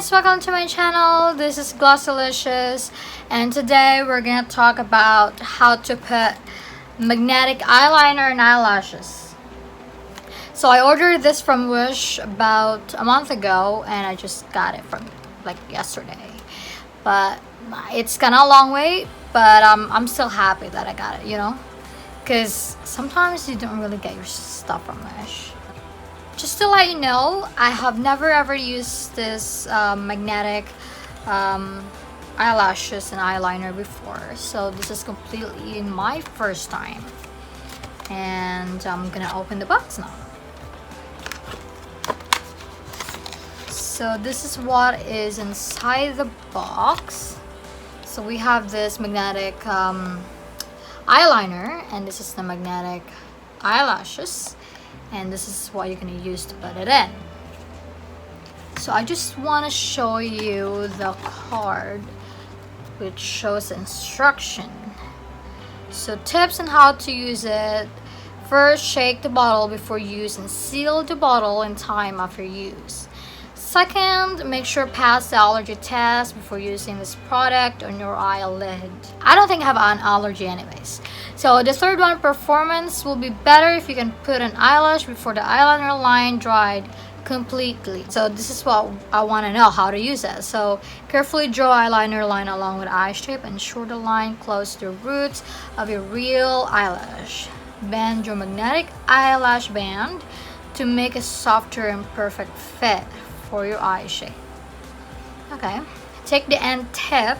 guys, welcome to my channel. This is Glossalicious, and today we're gonna talk about how to put magnetic eyeliner and eyelashes. So I ordered this from Wish about a month ago, and I just got it from like yesterday. But it's kind of a long wait, but I'm still happy that I got it, because sometimes you don't really get your stuff from Wish. Just to let you know, I have never ever used this magnetic eyelashes and eyeliner before, so this is completely my first time, and I'm gonna open the box now. So this is what is inside the box. So we have this magnetic eyeliner, and this is the magnetic eyelashes, and this is what you're going to use to put it in. So I just want to show you the card which shows instruction. So tips on how to use it. First, shake the bottle before use and seal the bottle in time after use. Second, make sure pass the allergy test before using this product on your eyelid. I don't think I have an allergy anyways. So the third one, performance will be better if you can put an eyelash before the eyeliner line dried completely. So this is what I want to know, how to use it. So carefully draw eyeliner line along with eye shape and ensure the line close to the roots of your real eyelash. Bend your magnetic eyelash band to make a softer and perfect fit for your eye shape. Okay, take the end tip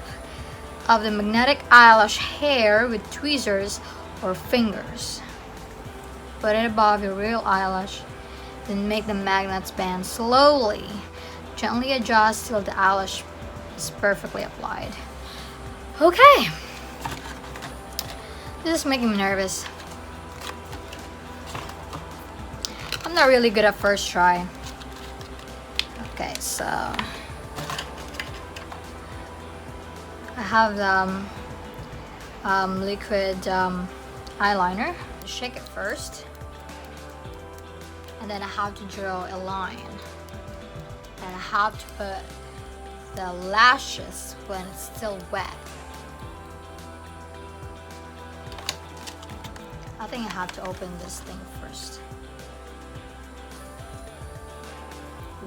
of the magnetic eyelash hair with tweezers or fingers. Put it above your real eyelash, then make the magnets bend slowly. Gently adjust till the eyelash is perfectly applied. Okay, this is making me nervous. I'm not really good at first try. Okay, so I have the liquid eyeliner. Shake it first, and then I have to draw a line, and I have to put the lashes when it's still wet. I think I have to open this thing first.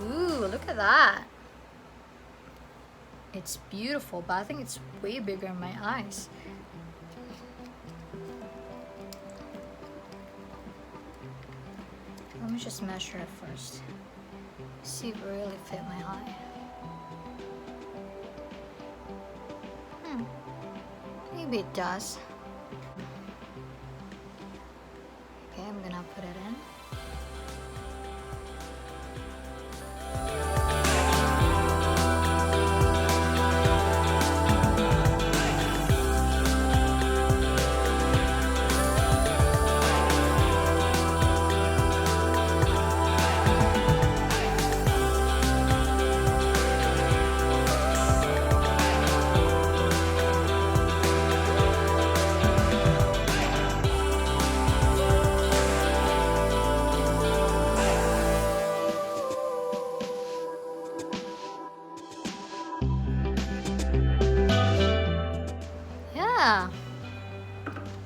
Ooh, look at that. It's beautiful, but I think it's way bigger in my eyes. Let me just measure it first. See if it really fit my eye. Maybe it does. Okay, I'm gonna put it in.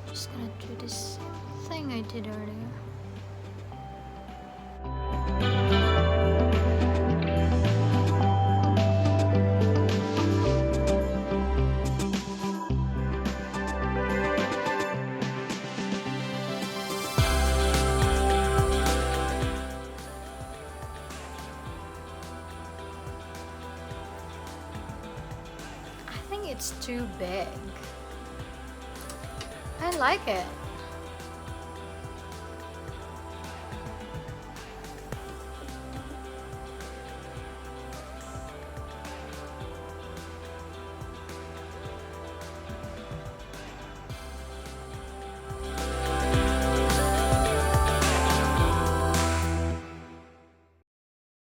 Just gonna do this thing I did earlier. I think it's too big. I like it.